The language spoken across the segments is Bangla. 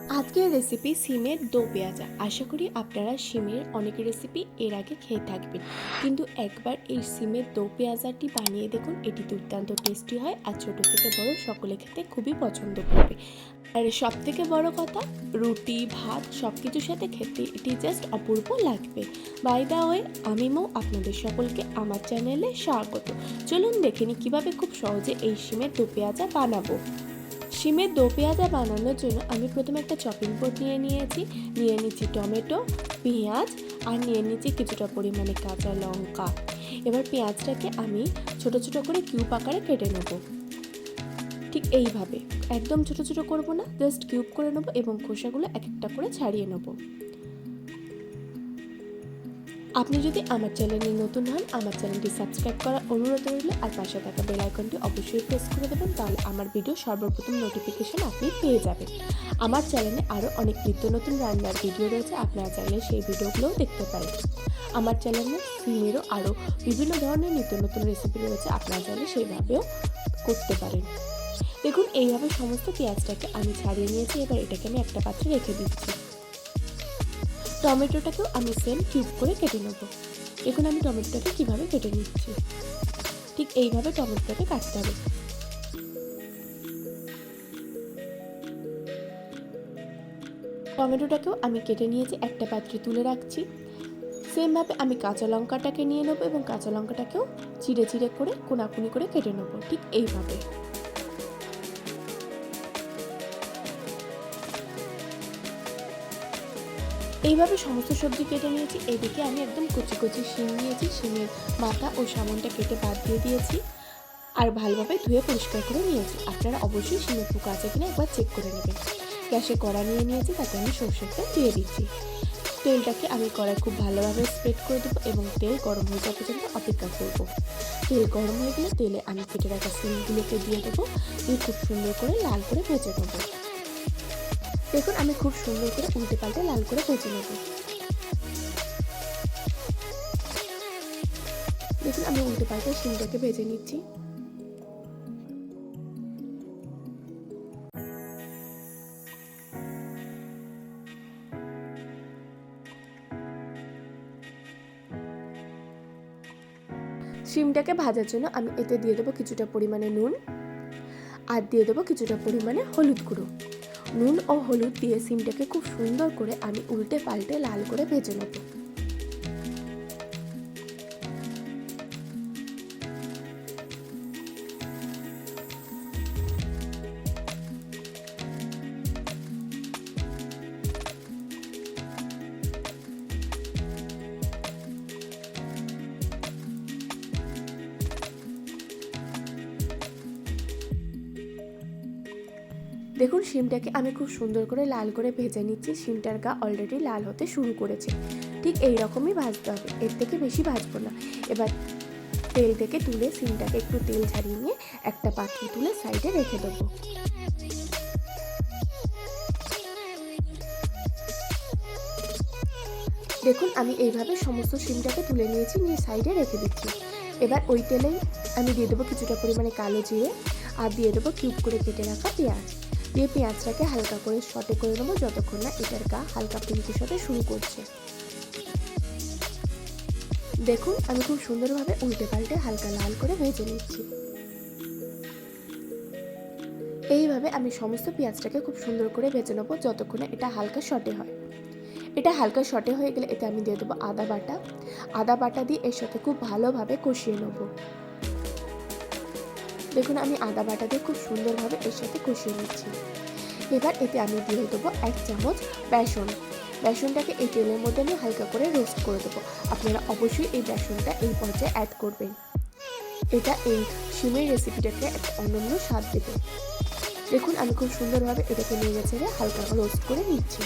আজকের রেসিপি সিমের দো পেঁয়াজা। আশা করি আপনারা সিমের অনেক রেসিপি এর আগে খেয়ে থাকবেন, কিন্তু একবার এই সিমের দো পেঁয়াজাটি বানিয়ে দেখুন। এটি দুর্দান্ত টেস্টি হয় আর ছোট থেকে বড় সকলে খেতে খুবই পছন্দ করবে। আর সব থেকে বড় কথা, রুটি ভাত সব কিছুর সাথে খেতে এটি জাস্ট অপূর্ব লাগবে। বাই দা ওয়ে, আমি মৌ, আপনাদের সকলকে আমার চ্যানেলে স্বাগত। চলুন দেখে নিই কীভাবে খুব সহজে এই সিমের দো পেঁয়াজা বানাবো। শিমের দো পেঁয়াজা বানানোর জন্য আমি প্রথমে একটা চপিং বোর্ড নিয়ে নিচ্ছি টমেটো, পেঁয়াজ আর নিয়ে নিচ্ছি কিছুটা পরিমাণে কাঁচা লঙ্কা। এবার পেঁয়াজটাকে আমি ছোট ছোট করে কিউব আকারে কেটে নেব। ঠিক এইভাবে, একদম ছোট ছোট করব না, জাস্ট কিউব করে নেব এবং খোসাগুলো এক একটা করে ছাড়িয়ে নেব। আপনি যদি আমার চ্যানেলে নতুন হন, আমার চ্যানেলটি সাবস্ক্রাইব করার অনুরোধ রইল আর পাশে থাকা বেল আইকনটি অবশ্যই প্রেস করে দেবেন, তাহলে আমার ভিডিও সর্বপ্রথম নোটিফিকেশন আপনি পেয়ে যাবেন। আমার চ্যানেলে আরও অনেক নিত্য নতুন রান্নার ভিডিও রয়েছে, আপনারা চাইলে সেই ভিডিওগুলোও দেখতে পারেন। আমার চ্যানেলে সিমেরও আরও বিভিন্ন ধরনের নিত্য নতুন রেসিপি রয়েছে, আপনারা চাইলে সেইভাবেও করতে পারেন। দেখুন, এইভাবে সমস্ত পেঁয়াজটাকে আমি ছাড়িয়ে নিয়েছি। এবার এটাকে আমি একটা পাত্রে রেখে দিচ্ছি। টমেটোটাকেও আমি সেম কিউব করে কেটে নেব। দেখুন আমি টমেটোটাকে কীভাবে কেটে নিচ্ছি। ঠিক এইভাবে টমেটোটাকে কাটতে হবে। টমেটোটাকেও আমি কেটে নিয়েছি, একটা পাত্রে তুলে রাখছি। সেমভাবে আমি কাঁচা লঙ্কাটাকে নিয়ে নেবো এবং কাঁচা লঙ্কাটাকেও চিড়ে চিড়ে করে কোনাকুনি করে কেটে নেবো, ঠিক এইভাবে। এইভাবে সমস্ত সবজি কেটে নিয়েছি। এদিকে আমি একদম কচি কচি শিম নিয়েছি, শিমের মাথা ও সামনটা কেটে বাদ দিয়ে দিয়েছি আর ভালোভাবে ধুয়ে পরিষ্কার করে নিয়েছি। আপনারা অবশ্যই শিমের পোকা আছে কিনা একবার চেক করে নেবেন। গ্যাসে কড়া নিয়ে নিয়েছি, তাতে আমি সর্ষের তেল দিয়ে দিচ্ছি। তেলটাকে আমি কড়াই খুব ভালোভাবে স্প্রেড করে দেবো এবং তেল গরম হয়ে যাওয়া পর্যন্ত অপেক্ষা করব। তেল গরম হয়ে গেলে তেলে আমি কেটে রাখা শিমগুলোকে দিয়ে দেবো, দিয়ে খুব সুন্দর করে লাল করে ভেজে নেবো। দেখুন আমি খুব সুন্দর করে উল্টে পাল্টে লাল করে ভেজে নেব। দেখুন আমি উল্টে পাল্টে শিমটাকে ভেজে নিচ্ছি। শিমটাকে ভাজার জন্য আমি এতে দিয়ে দেবো কিছুটা পরিমাণে নুন আর দিয়ে দেবো কিছুটা পরিমাণে হলুদ গুঁড়ো। নুন ও হলুদ দিয়ে শিমটাকে খুব সুন্দর করে আমি উল্টে পাল্টে লাল করে ভেজে নেব। দেখুন শিমটাকে আমি খুব সুন্দর করে লাল করে ভেজে নিচ্ছি। শিমটার গা অলরেডি লাল হতে শুরু করেছে। ঠিক এই রকমই ভাজতে হবে, এর থেকে বেশি ভাজবো না। এবার তেল থেকে তুলে শিমটাকে একটু তেল ঝারিয়ে নিয়ে একটা পাত্রে তুলে সাইডে রেখে দেবো। দেখুন আমি এইভাবে সমস্ত শিমটাকে তুলে নিয়েছি, নিয়ে সাইডে রেখে দিচ্ছি। এবার ওই তেলেই আমি দিয়ে দেবো কিছুটা পরিমাণে কালো জিরে আর দিয়ে দেবো কিউব করে কেটে রাখা পেঁয়াজ। দিয়ে পেঁয়াজটাকে হালকা করে সটে করে নেবো যতক্ষণ না এটার গা হালকা পিঙ্কিশ হতে শুরু করছে। দেখুন আমি খুব সুন্দরভাবে উল্টে পাল্টে হালকা লাল করে ভেজে নিচ্ছি। এইভাবে আমি সমস্ত পেঁয়াজটাকে খুব সুন্দর করে ভেজে নেবো যতক্ষণে এটা হালকা সটে হয়। এটা হালকা সটে হয়ে গেলে এতে আমি দিয়ে দেবো আদা বাটা। আদা বাটা দিয়ে এর সাথে খুব ভালোভাবে কষিয়ে নেব। দেখুন আমি আদা বাটা দিয়ে খুব সুন্দরভাবে এর সাথে কষিয়ে নিচ্ছি। এবার এতে আমি দিয়ে দেবো 1 চামচ বেসন। বেসনটাকে এই তেলের মধ্যে আমি হালকা করে রোস্ট করে দেবো। আপনারা অবশ্যই এই বেসনটা এই পর্যায়ে অ্যাড করবেন। এটা এই শিমের রেসিপিটাকে একটা অনন্য স্বাদ দেবে। দেখুন আমি খুব সুন্দরভাবে এটাকে নেড়ে চেড়ে হালকা রোস্ট করে নিচ্ছি।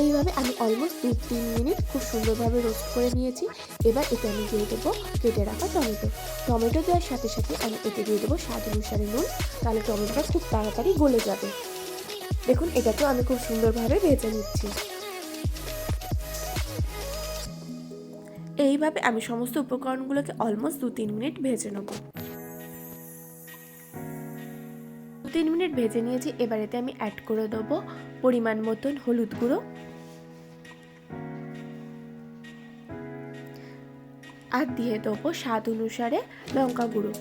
এইভাবে আমি অলমোস্ট 2-3 মিনিট খুব সুন্দরভাবে রোস্ট করে নিয়েছি। এবার এতে আমি দিয়ে দেবো কেটে রাখা টমেটো। টমেটো দেওয়ার সাথে সাথে আমি এতে দিয়ে দেবো স্বাদ অনুসারে নুন, তাহলে টমেটোটা খুব তাড়াতাড়ি গলে যাবে। দেখুন এটাকেও আমি খুব সুন্দরভাবে ভেজে নিচ্ছি। এইভাবে আমি সমস্ত উপকরণগুলোকে অলমোস্ট 2-3 মিনিট ভেজে নেব। 2-3 2-3 মিনিট ভেজে নিয়েছি। এবার এতে আমি অ্যাড করে দেবো পরিমাণ মতন হলুদ গুঁড়ো আর দিয়ে দেবো স্বাদ অনুসারে লঙ্কা গুঁড়ো।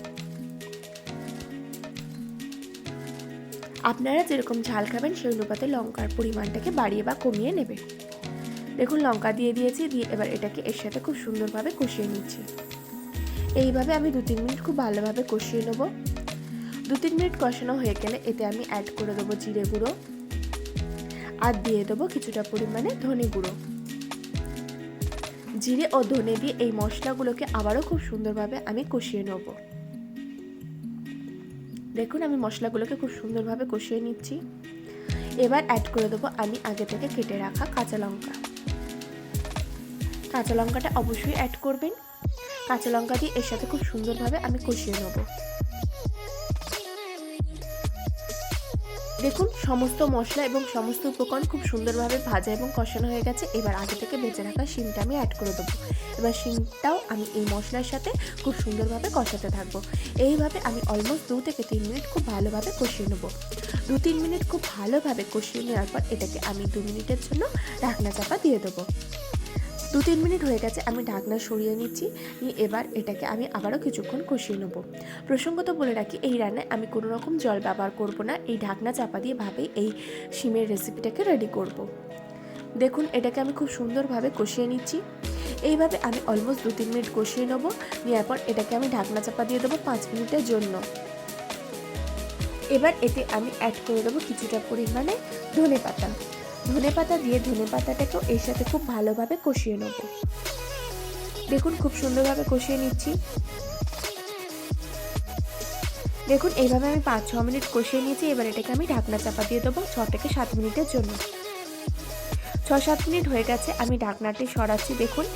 আপনারা যেরকম ঝাল খাবেন সেই অনুপাতে লঙ্কার পরিমাণটাকে বাড়িয়ে বা কমিয়ে নেবে। দেখুন লঙ্কা দিয়ে দিয়েছি, দিয়ে এবার এটাকে এর সাথে খুব সুন্দরভাবে কষিয়ে নিচ্ছি। এইভাবে আমি 2-3 মিনিট খুব ভালোভাবে কষিয়ে নেব। 2-3 মিনিট কষানো হয়ে গেলে এতে আমি অ্যাড করে দেবো জিরে গুঁড়ো আর দিয়ে দেবো কিছুটা পরিমাণে ধনে গুঁড়ো। জিরে ও ধনে দিয়ে এই মশলাগুলোকে আবারও খুব সুন্দরভাবে আমি কষিয়ে নেব। দেখুন আমি মশলাগুলোকে খুব সুন্দরভাবে কষিয়ে নিচ্ছি। এবার অ্যাড করে দেবো আমি আগে থেকে কেটে রাখা কাঁচা লঙ্কা। কাঁচা লঙ্কাটা অবশ্যই অ্যাড করবেন। কাঁচা লঙ্কা দিয়ে এর সাথে খুব সুন্দরভাবে আমি কষিয়ে নেব। দেখুন সমস্ত মশলা এবং সমস্ত উপকরণ খুব সুন্দরভাবে ভাজা এবং কষানো হয়ে গেছে। এবার আগে থেকে ভেজে রাখা শিমটা আমি অ্যাড করে দেবো। এবার শিমটাও আমি এই মশলার সাথে খুব সুন্দরভাবে কষাতে থাকবো। এইভাবে আমি অলমোস্ট 2 থেকে 3 মিনিট খুব ভালোভাবে কষিয়ে নেব। 2-3 মিনিট খুব ভালোভাবে কষিয়ে নেওয়ার পর এটাকে আমি 2 মিনিটের জন্য ঢাকনা চাপা দিয়ে দেবো। 2-3 মিনিট হয়ে গেছে, আমি ঢাকনা সরিয়ে নিচ্ছি। এবার এটাকে আমি আবারও কিছুক্ষণ কষিয়ে নেব। প্রসঙ্গত বলে রাখি, এই রান্নায় আমি কোনো রকম জল ব্যবহার করব না। এই ঢাকনা চাপা দিয়ে ভাবেই এই শিমের রেসিপিটাকে রেডি করব। দেখুন এটাকে আমি খুব সুন্দরভাবে কষিয়ে নিচ্ছি। এইভাবে আমি অলমোস্ট 2-3 মিনিট কষিয়ে নেব। নেওয়ার পর এটাকে আমি ঢাকনা চাপা দিয়ে দেবো 5 মিনিটের জন্য। এবার এতে আমি অ্যাড করে দেবো কিছুটা পরিমাণে ধনেপাতা। ধনেপাতা দিয়ে ধনেপাতাটাকেও এর সাথে খুব ভালোভাবে কষিয়ে নেব। দেখুন খুব সুন্দরভাবে কষিয়ে নিচ্ছি। দেখুন এইভাবে আমি 5-6 মিনিট কষিয়ে নিয়েছি। এবার এটাকে আমি ঢাকনা চাপা দিয়ে দেবো 6 থেকে 7 মিনিটের জন্য। 6-7 মিনিট হয়ে গেছে, আমি ঢাকনাটি সরাচ্ছি। দেখুন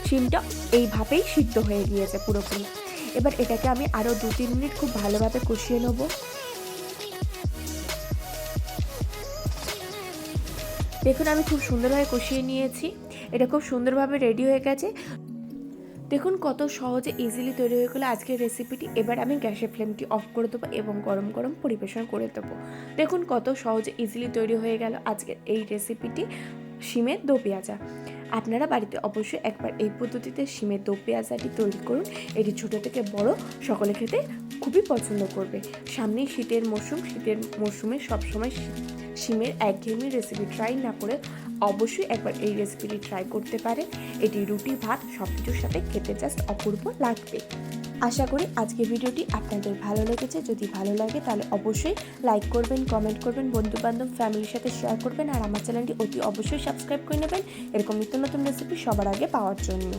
শিমটা এইভাবেই সিদ্ধ হয়ে গিয়েছে পুরোপুরি। এবার এটাকে আমি আরও 2-3 মিনিট খুব ভালোভাবে কষিয়ে নেব। দেখুন আমি খুব সুন্দরভাবে কষিয়ে নিয়েছি। এটা খুব সুন্দরভাবে রেডি হয়ে গেছে। দেখুন কত সহজে ইজিলি তৈরি হয়ে গেলো আজকের রেসিপিটি। এবার আমি গ্যাসের ফ্লেমটি অফ করে দেবো এবং গরম গরম পরিবেশন করে দেবো। দেখুন কত সহজে ইজিলি তৈরি হয়ে গেল আজকের এই রেসিপিটি, শিমের দো পেঁয়াজা। আপনারা বাড়িতে অবশ্যই একবার এই পদ্ধতিতে শিমের দো পেঁয়াজাটি তৈরি করুন। এটি ছোটো থেকে বড় সকলে খেতে খুবই পছন্দ করবে। সামনেই শীতের মরশুম, শীতের মরশুমে সবসময় শিমের একঘেয়েমি রেসিপি ট্রাই না করে অবশ্যই একবার এই রেসিপিটি ট্রাই করতে পারেন। এটি রুটি ভাত সব কিছুর সাথে খেতে জাস্ট অপূর্ব লাগবে। আশা করি আজকের ভিডিওটি আপনাদের ভালো লেগেছে। যদি ভালো লাগে তাহলে অবশ্যই লাইক করবেন, কমেন্ট করবেন, বন্ধুবান্ধব ফ্যামিলির সাথে শেয়ার করবেন আর আমার চ্যানেলটি অতি অবশ্যই সাবস্ক্রাইব করে নেবেন এরকম নিত্য নতুন রেসিপি সবার আগে পাওয়ার জন্য।